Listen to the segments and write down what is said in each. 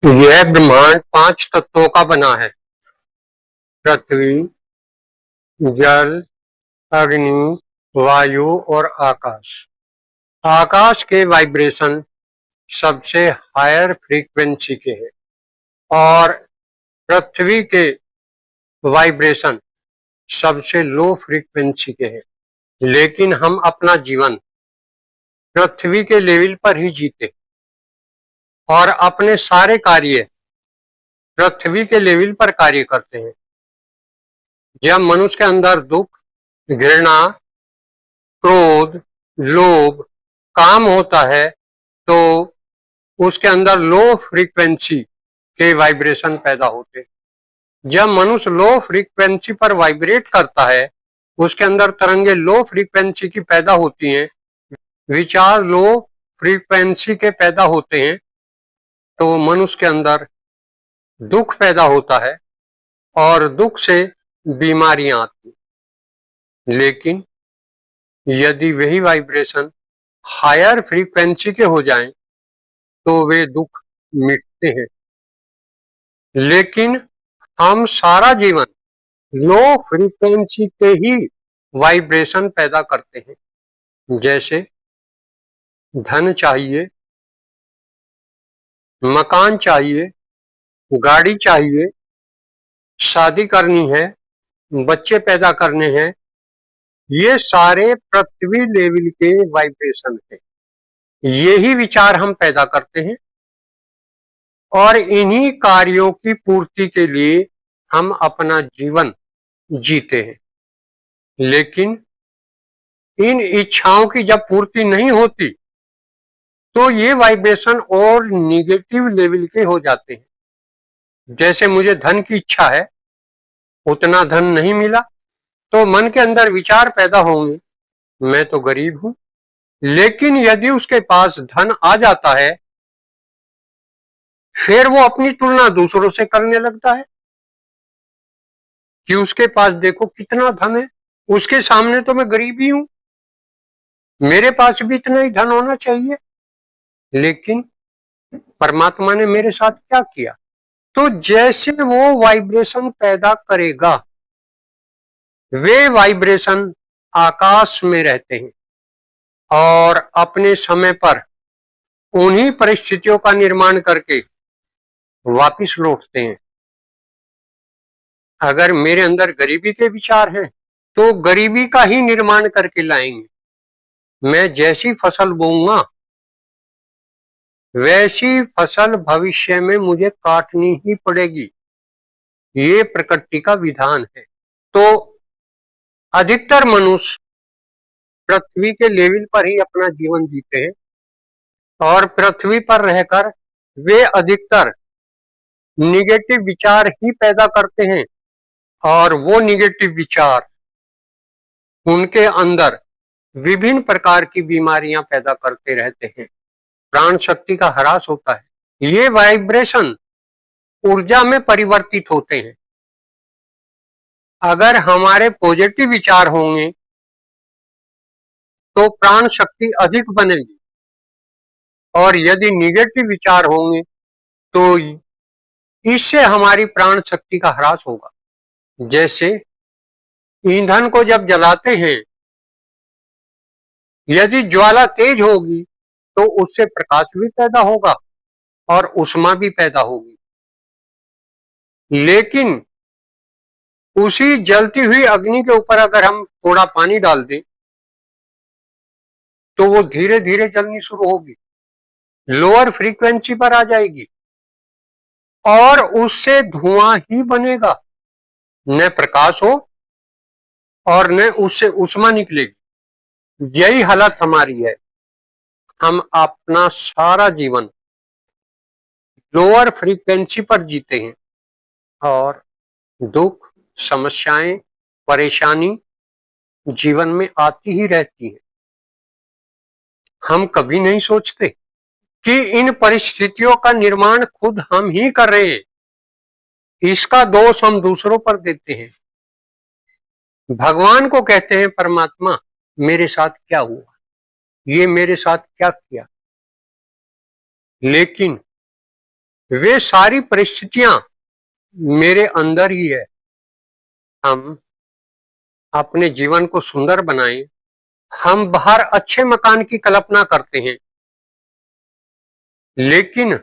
यह ब्रह्मांड 5 तत्वों का बना है। पृथ्वी, जल, अग्नि, वायु और आकाश। आकाश के वाइब्रेशन सबसे हायर फ्रीक्वेंसी के हैं और पृथ्वी के वाइब्रेशन सबसे लो फ्रीक्वेंसी के हैं। लेकिन हम अपना जीवन पृथ्वी के लेवल पर ही जीते और अपने सारे कार्य पृथ्वी के लेवल पर कार्य करते हैं। जब मनुष्य के अंदर दुख, घृणा, क्रोध, लोभ, काम होता है तो उसके अंदर लो फ्रीक्वेंसी के वाइब्रेशन पैदा होते हैं। जब मनुष्य लो फ्रीक्वेंसी पर वाइब्रेट करता है, उसके अंदर तरंगे लो फ्रीक्वेंसी की पैदा होती हैं, विचार लो फ्रीक्वेंसी के पैदा होते हैं, तो मनुष्य के अंदर दुख पैदा होता है और दुख से बीमारियां आती हैं। लेकिन यदि वही वाइब्रेशन हायर फ्रीक्वेंसी के हो जाएं, तो वे दुख मिटते हैं। लेकिन हम सारा जीवन लो फ्रीक्वेंसी के ही वाइब्रेशन पैदा करते हैं। जैसे धन चाहिए, मकान चाहिए, गाड़ी चाहिए, शादी करनी है, बच्चे पैदा करने हैं, ये सारे पृथ्वी लेवल के वाइब्रेशन है। यही विचार हम पैदा करते हैं और इन्हीं कार्यों की पूर्ति के लिए हम अपना जीवन जीते हैं। लेकिन इन इच्छाओं की जब पूर्ति नहीं होती तो ये वाइब्रेशन और निगेटिव लेवल के हो जाते हैं। जैसे मुझे धन की इच्छा है, उतना धन नहीं मिला तो मन के अंदर विचार पैदा होंगे, मैं तो गरीब हूं। लेकिन यदि उसके पास धन आ जाता है, फिर वो अपनी तुलना दूसरों से करने लगता है कि उसके पास देखो कितना धन है, उसके सामने तो मैं गरीब ही हूं, मेरे पास भी इतना ही धन होना चाहिए। लेकिन परमात्मा ने मेरे साथ क्या किया? तो जैसे वो वाइब्रेशन पैदा करेगा, वे वाइब्रेशन आकाश में रहते हैं और अपने समय पर उन्हीं परिस्थितियों का निर्माण करके वापिस लौटते हैं। अगर मेरे अंदर गरीबी के विचार हैं तो गरीबी का ही निर्माण करके लाएंगे। मैं जैसी फसल बोऊंगा वैसी फसल भविष्य में मुझे काटनी ही पड़ेगी। ये प्रकृति का विधान है। तो अधिकतर मनुष्य पृथ्वी के लेवल पर ही अपना जीवन जीते हैं और पृथ्वी पर रहकर वे अधिकतर निगेटिव विचार ही पैदा करते हैं और वो निगेटिव विचार उनके अंदर विभिन्न प्रकार की बीमारियां पैदा करते रहते हैं। प्राण शक्ति का ह्रास होता है। ये वाइब्रेशन ऊर्जा में परिवर्तित होते हैं। अगर हमारे पॉजिटिव विचार होंगे तो प्राण शक्ति अधिक बनेगी और यदि निगेटिव विचार होंगे तो इससे हमारी प्राण शक्ति का ह्रास होगा। जैसे ईंधन को जब जलाते हैं, यदि ज्वाला तेज होगी तो उससे प्रकाश भी पैदा होगा और ऊष्मा भी पैदा होगी। लेकिन उसी जलती हुई अग्नि के ऊपर अगर हम थोड़ा पानी डाल दें तो वो धीरे धीरे जलनी शुरू होगी, लोअर फ्रीक्वेंसी पर आ जाएगी और उससे धुआं ही बनेगा, न प्रकाश हो और न उससे ऊष्मा निकलेगी। यही हालत हमारी है। हम अपना सारा जीवन लोअर फ्रीक्वेंसी पर जीते हैं और दुख, समस्याएं, परेशानी जीवन में आती ही रहती है। हम कभी नहीं सोचते कि इन परिस्थितियों का निर्माण खुद हम ही कर रहे हैं। इसका दोष हम दूसरों पर देते हैं। भगवान को कहते हैं, परमात्मा मेरे साथ क्या हुआ, ये मेरे साथ क्या किया। लेकिन वे सारी परिस्थितियां मेरे अंदर ही है। हम अपने जीवन को सुंदर बनाएं। हम बाहर अच्छे मकान की कल्पना करते हैं, लेकिन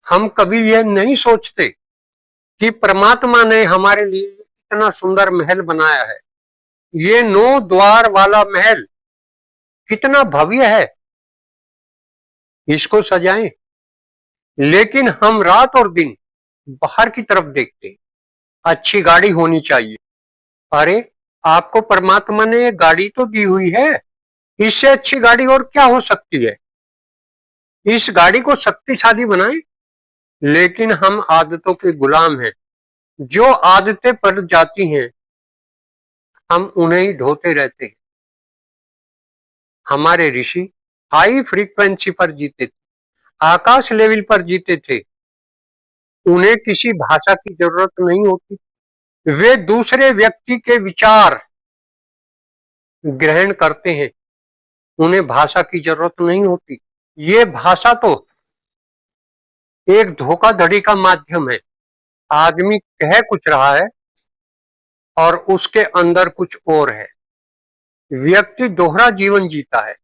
हम कभी यह नहीं सोचते कि परमात्मा ने हमारे लिए इतना सुंदर महल बनाया है। ये 9 द्वार वाला महल कितना भव्य है, इसको सजाएं। लेकिन हम रात और दिन बाहर की तरफ देखते हैं। अच्छी गाड़ी होनी चाहिए। अरे, आपको परमात्मा ने गाड़ी तो दी हुई है, इससे अच्छी गाड़ी और क्या हो सकती है। इस गाड़ी को शक्तिशाली बनाएं। लेकिन हम आदतों के गुलाम हैं। जो आदतें पड़ जाती हैं, हम उन्हें ही ढोते रहते हैं। हमारे ऋषि हाई फ्रीक्वेंसी पर जीते थे, आकाश लेवल पर जीते थे। उन्हें किसी भाषा की जरूरत नहीं होती। वे दूसरे व्यक्ति के विचार ग्रहण करते हैं, उन्हें भाषा की जरूरत नहीं होती। ये भाषा तो एक धोखाधड़ी का माध्यम है। आदमी कह कुछ रहा है और उसके अंदर कुछ और है। व्यक्ति दोहरा जीवन जीता है,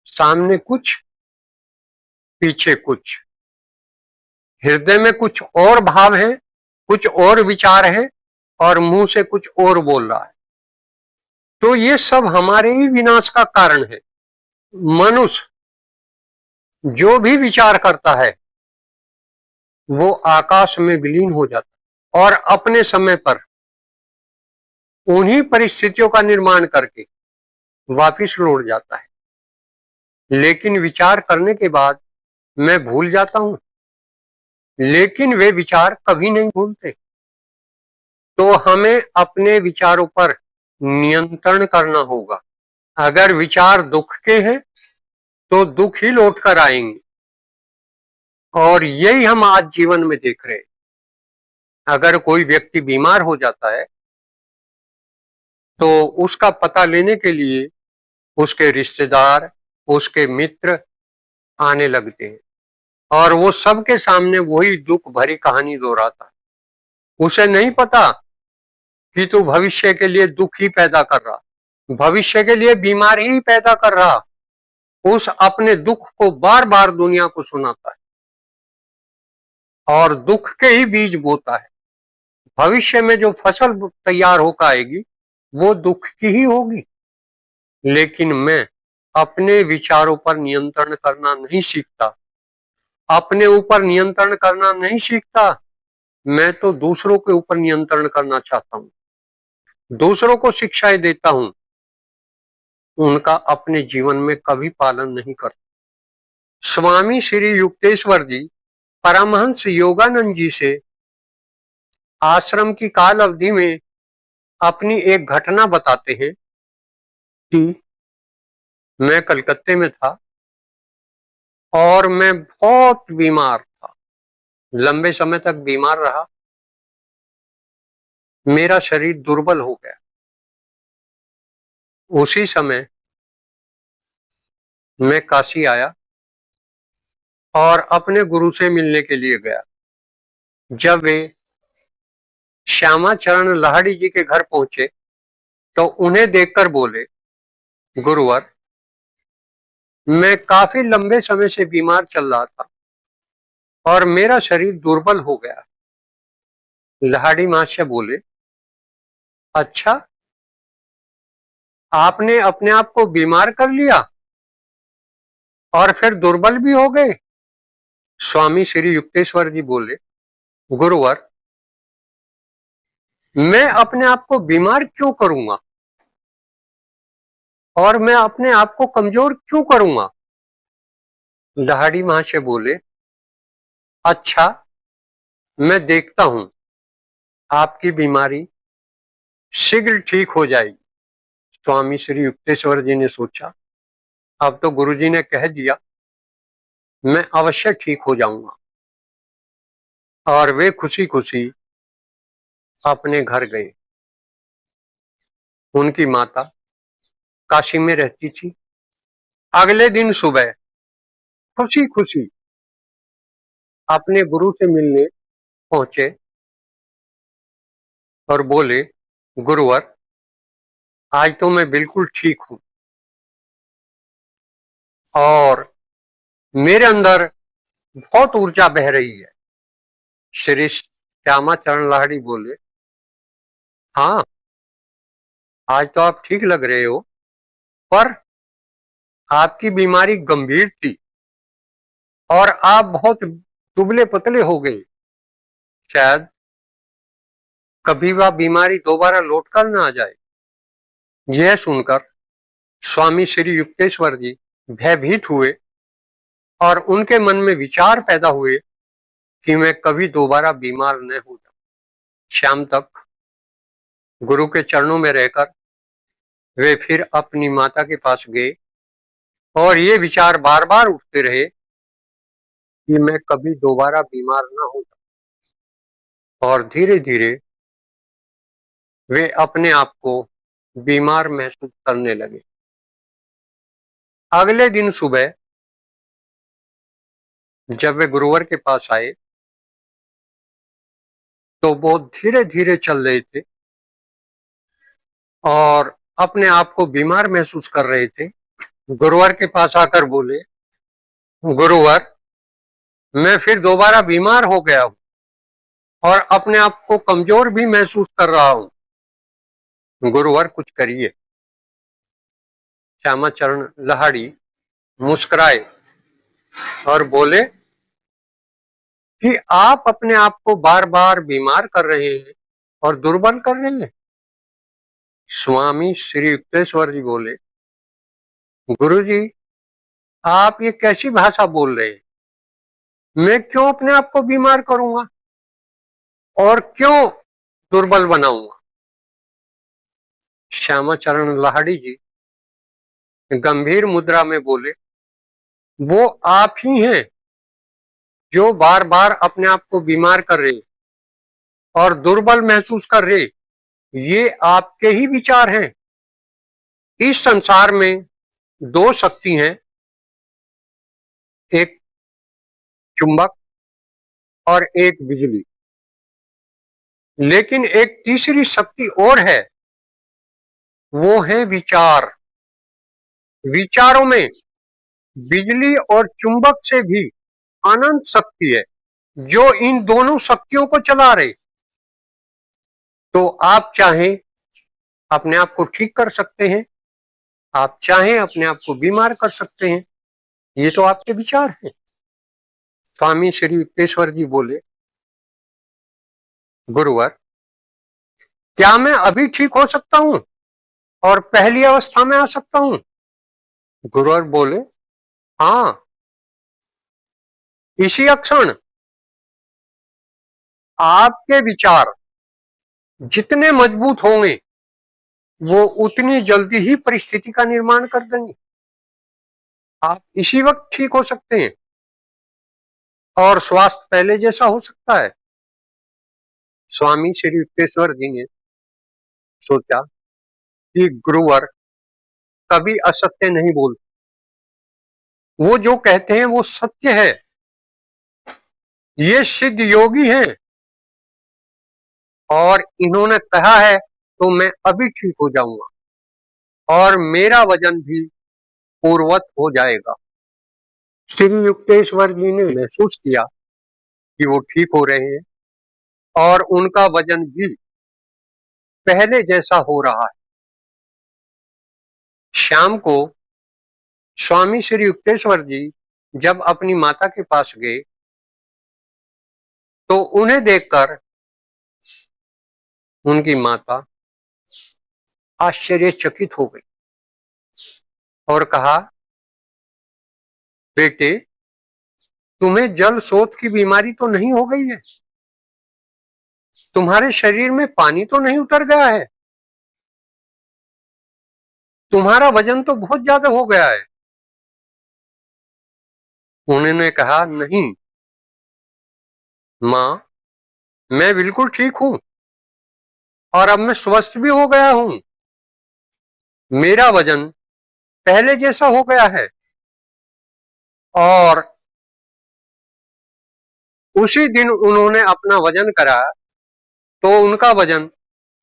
सामने कुछ, पीछे कुछ। हृदय में कुछ और भाव है, कुछ और विचार है, और मुंह से कुछ और बोल रहा है। तो ये सब हमारे ही विनाश का कारण है। मनुष्य जो भी विचार करता है वो आकाश में विलीन हो जाता है और अपने समय पर उन्हीं परिस्थितियों का निर्माण करके वापिस लौट जाता है। लेकिन विचार करने के बाद मैं भूल जाता हूं, लेकिन वे विचार कभी नहीं भूलते। तो हमें अपने विचारों पर नियंत्रण करना होगा। अगर विचार दुख के हैं तो दुख ही लौट कर आएंगे, और यही हम आज जीवन में देख रहे हैं। अगर कोई व्यक्ति बीमार हो जाता है तो उसका पता लेने के लिए उसके रिश्तेदार, उसके मित्र आने लगते हैं, और वो सबके सामने वही दुख भरी कहानी दोहराता है। उसे नहीं पता कि तू भविष्य के लिए दुख ही पैदा कर रहा, भविष्य के लिए बीमारी ही पैदा कर रहा। उस अपने दुख को बार बार दुनिया को सुनाता है और दुख के ही बीज बोता है। भविष्य में जो फसल तैयार होकर आएगी वो दुख की ही होगी। लेकिन मैं अपने विचारों पर नियंत्रण करना नहीं सीखता, अपने ऊपर नियंत्रण करना नहीं सीखता। मैं तो दूसरों के ऊपर नियंत्रण करना चाहता हूं, दूसरों को शिक्षाएं देता हूं, उनका अपने जीवन में कभी पालन नहीं करता। स्वामी श्री युक्तेश्वर जी परमहंस योगानंद जी से आश्रम की काल अवधि में अपनी एक घटना बताते हैं कि मैं कलकत्ते में था और मैं बहुत बीमार था, लंबे समय तक बीमार रहा। मेरा शरीर दुर्बल हो गया। उसी समय मैं काशी आया और अपने गुरु से मिलने के लिए गया। जब वे श्यामाचरण लाहिड़ी जी के घर पहुंचे तो उन्हें देखकर बोले, गुरुवर, मैं काफी लंबे समय से बीमार चल रहा था और मेरा शरीर दुर्बल हो गया। लाहिड़ी महाशय बोले, अच्छा, आपने अपने आप को बीमार कर लिया और फिर दुर्बल भी हो गए? स्वामी श्री युक्तेश्वर जी बोले, गुरुवर, मैं अपने आप को बीमार क्यों करूंगा और मैं अपने आप को कमजोर क्यों करूंगा? लाहिड़ी महाशय बोले, अच्छा, मैं देखता हूं, आपकी बीमारी शीघ्र ठीक हो जाएगी। स्वामी श्री युक्तेश्वर जी ने सोचा, अब तो गुरुजी ने कह दिया, मैं अवश्य ठीक हो जाऊंगा। और वे खुशी खुशी अपने घर गए। उनकी माता काशी में रहती थी। अगले दिन सुबह खुशी खुशी अपने गुरु से मिलने पहुंचे और बोले, गुरुवर, आज तो मैं बिल्कुल ठीक हूं और मेरे अंदर बहुत ऊर्जा बह रही है। श्री श्यामाचरण लाहिड़ी बोले, हाँ, आज तो आप ठीक लग रहे हो, पर आपकी बीमारी गंभीर थी और आप बहुत दुबले पतले हो गए। शायद कभी वह बीमारी दोबारा लौट कर न आ जाए। यह सुनकर स्वामी श्री युक्तेश्वर जी भयभीत हुए और उनके मन में विचार पैदा हुए कि मैं कभी दोबारा बीमार न हो जाऊं। शाम तक गुरु के चरणों में रहकर वे फिर अपनी माता के पास गए और ये विचार बार बार उठते रहे कि मैं कभी दोबारा बीमार न हो जाऊं। और धीरे धीरे वे अपने आप को बीमार महसूस करने लगे। अगले दिन सुबह जब वे गुरुवर के पास आए तो वो धीरे धीरे चल रहे थे और अपने आप को बीमार महसूस कर रहे थे। गुरुवर के पास आकर बोले, गुरुवर, मैं फिर दोबारा बीमार हो गया हूं और अपने आप को कमजोर भी महसूस कर रहा हूं। गुरुवर, कुछ करिए। श्यामाचरण लाहिड़ी मुस्कुराए और बोले कि आप अपने आप को बार बार बीमार कर रहे हैं और दुर्बल कर रहे हैं। स्वामी श्री युक्तेश्वर जी बोले, गुरु जी, आप ये कैसी भाषा बोल रहे हैं? मैं क्यों अपने आप को बीमार करूंगा और क्यों दुर्बल बनाऊंगा? श्यामाचरण लाहिड़ी जी गंभीर मुद्रा में बोले, वो आप ही हैं जो बार बार अपने आप को बीमार कर रहे और दुर्बल महसूस कर रहे। ये आपके ही विचार हैं। इस संसार में दो शक्ति हैं, एक चुंबक और एक बिजली। लेकिन एक तीसरी शक्ति और है, वो है विचार। विचारों में बिजली और चुंबक से भी अनंत शक्ति है जो इन दोनों शक्तियों को चला रहे। तो आप चाहें अपने आप को ठीक कर सकते हैं, आप चाहें अपने आप को बीमार कर सकते हैं। ये तो आपके विचार हैं। स्वामी श्री युक्तेश्वर जी बोले, गुरुवर, क्या मैं अभी ठीक हो सकता हूं और पहली अवस्था में आ सकता हूं? गुरुवर बोले, हाँ, इसी क्षण आपके विचार जितने मजबूत होंगे वो उतनी जल्दी ही परिस्थिति का निर्माण कर देंगे। आप इसी वक्त ठीक हो सकते हैं और स्वास्थ्य पहले जैसा हो सकता है। स्वामी श्री युक्तेश्वर जी ने सोचा कि गुरुवर कभी असत्य नहीं बोलते, वो जो कहते हैं वो सत्य है। ये सिद्ध योगी हैं और इन्होंने कहा है तो मैं अभी ठीक हो जाऊंगा और मेरा वजन भी पूर्ववत हो जाएगा। श्री युक्तेश्वर जी ने महसूस किया कि वो ठीक हो रहे हैं और उनका वजन भी पहले जैसा हो रहा है। शाम को स्वामी श्री युक्तेश्वर जी जब अपनी माता के पास गए तो उन्हें देखकर उनकी माता आश्चर्यचकित हो गई और कहा, बेटे, तुम्हें जल शोथ की बीमारी तो नहीं हो गई है? तुम्हारे शरीर में पानी तो नहीं उतर गया है? तुम्हारा वजन तो बहुत ज्यादा हो गया है। उन्होंने कहा, नहीं मां, मैं बिल्कुल ठीक हूं और अब मैं स्वस्थ भी हो गया हूं। मेरा वजन पहले जैसा हो गया है और उसी दिन उन्होंने अपना वजन कराया तो उनका वजन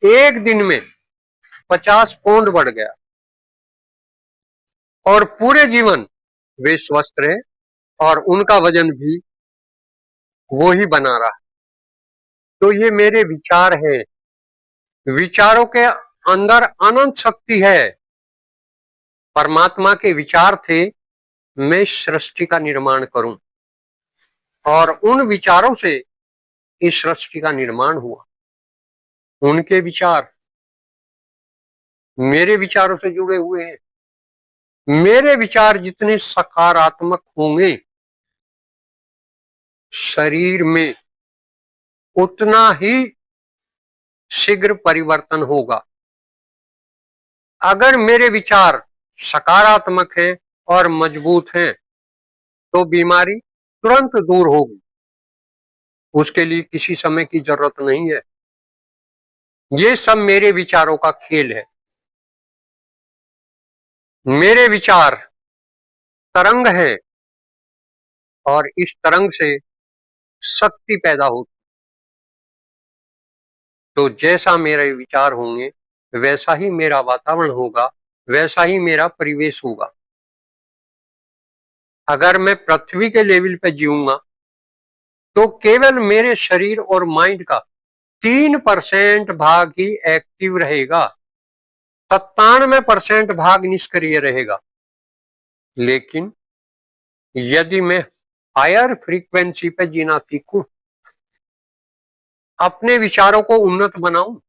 एक दिन में 50 पौंड बढ़ गया और पूरे जीवन वे स्वस्थ रहे और उनका वजन भी वो ही बना रहा। तो ये मेरे विचार हैं। विचारों के अंदर अनंत शक्ति है। परमात्मा के विचार थे मैं सृष्टि का निर्माण करूं और उन विचारों से इस सृष्टि का निर्माण हुआ। उनके विचार मेरे विचारों से जुड़े हुए हैं। मेरे विचार जितने सकारात्मक होंगे शरीर में उतना ही शीघ्र परिवर्तन होगा। अगर मेरे विचार सकारात्मक हैं और मजबूत हैं तो बीमारी तुरंत दूर होगी। उसके लिए किसी समय की जरूरत नहीं है। ये सब मेरे विचारों का खेल है। मेरे विचार तरंग है और इस तरंग से शक्ति पैदा होती। तो जैसा मेरे विचार होंगे वैसा ही मेरा वातावरण होगा, वैसा ही मेरा परिवेश होगा। अगर मैं पृथ्वी के लेवल पे जीऊंगा तो केवल मेरे शरीर और माइंड का 3% भाग ही एक्टिव रहेगा, 97% भाग निष्क्रिय रहेगा। लेकिन यदि मैं हायर फ्रीक्वेंसी पे जीना सीखूं, अपने विचारों को उन्नत बनाऊं,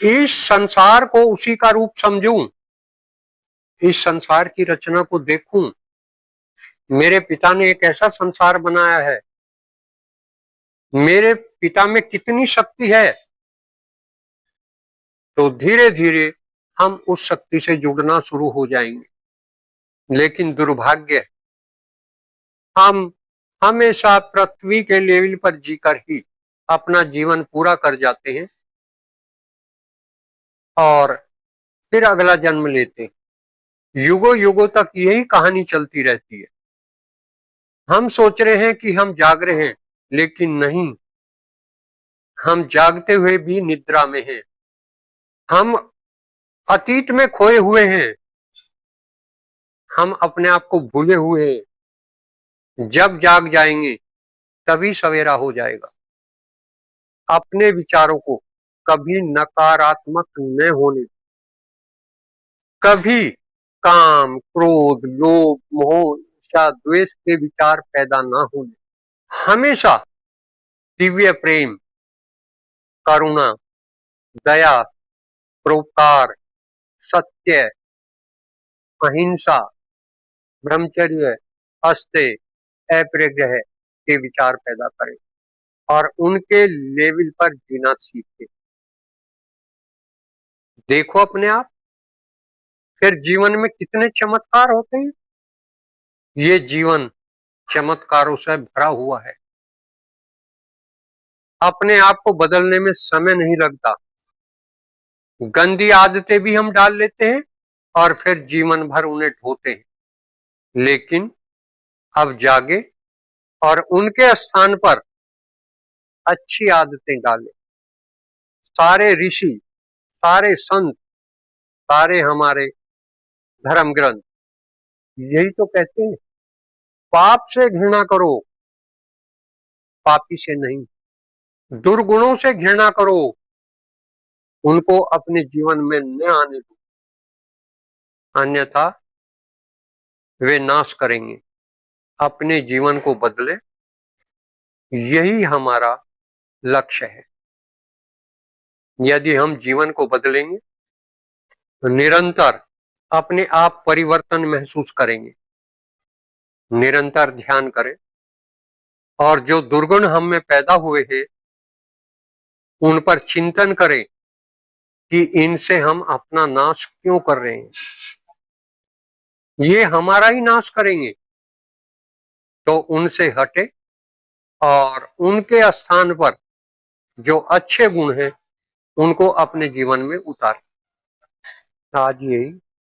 इस संसार को उसी का रूप समझूं, इस संसार की रचना को देखूं, मेरे पिता ने एक ऐसा संसार बनाया है, मेरे पिता में कितनी शक्ति है, तो धीरे धीरे हम उस शक्ति से जुड़ना शुरू हो जाएंगे। लेकिन दुर्भाग्य, हम हमेशा पृथ्वी के लेवल पर जीकर ही अपना जीवन पूरा कर जाते हैं और फिर अगला जन्म लेते हैं। युगों युगों तक यही कहानी चलती रहती है। हम सोच रहे हैं कि हम जाग रहे हैं, लेकिन नहीं, हम जागते हुए भी निद्रा में हैं। हम अतीत में खोए हुए हैं, हम अपने आप को भूले हुए हैं। जब जाग जाएंगे तभी सवेरा हो जाएगा। अपने विचारों को कभी नकारात्मक न होने, कभी काम, क्रोध, लोभ, मोह, ईर्ष्या, द्वेष के विचार पैदा ना होने, हमेशा दिव्य प्रेम, करुणा, दया, परोपकार, सत्य, अहिंसा, ब्रह्मचर्य, अस्तेय, अपरिग्रह के विचार पैदा करें और उनके लेवल पर जीना सीखें। देखो अपने आप, फिर जीवन में कितने चमत्कार होते हैं। ये जीवन चमत्कारों से भरा हुआ है। अपने आप को बदलने में समय नहीं लगता। गंदी आदतें भी हम डाल लेते हैं और फिर जीवन भर उन्हें ढोते हैं। लेकिन अब जागे और उनके स्थान पर अच्छी आदतें डालें। सारे ऋषि, सारे संत, सारे हमारे धर्म ग्रंथ यही तो कहते हैं, पाप से घृणा करो, पापी से नहीं। दुर्गुणों से घृणा करो, उनको अपने जीवन में न आने दो, अन्यथा वे नाश करेंगे। अपने जीवन को बदले, यही हमारा लक्ष्य है। यदि हम जीवन को बदलेंगे तो निरंतर अपने आप परिवर्तन महसूस करेंगे। निरंतर ध्यान करें और जो दुर्गुण हम में पैदा हुए हैं उन पर चिंतन करें कि इनसे हम अपना नाश क्यों कर रहे हैं। ये हमारा ही नाश करेंगे, तो उनसे हटे और उनके स्थान पर जो अच्छे गुण हैं उनको अपने जीवन में उतारें। आज यही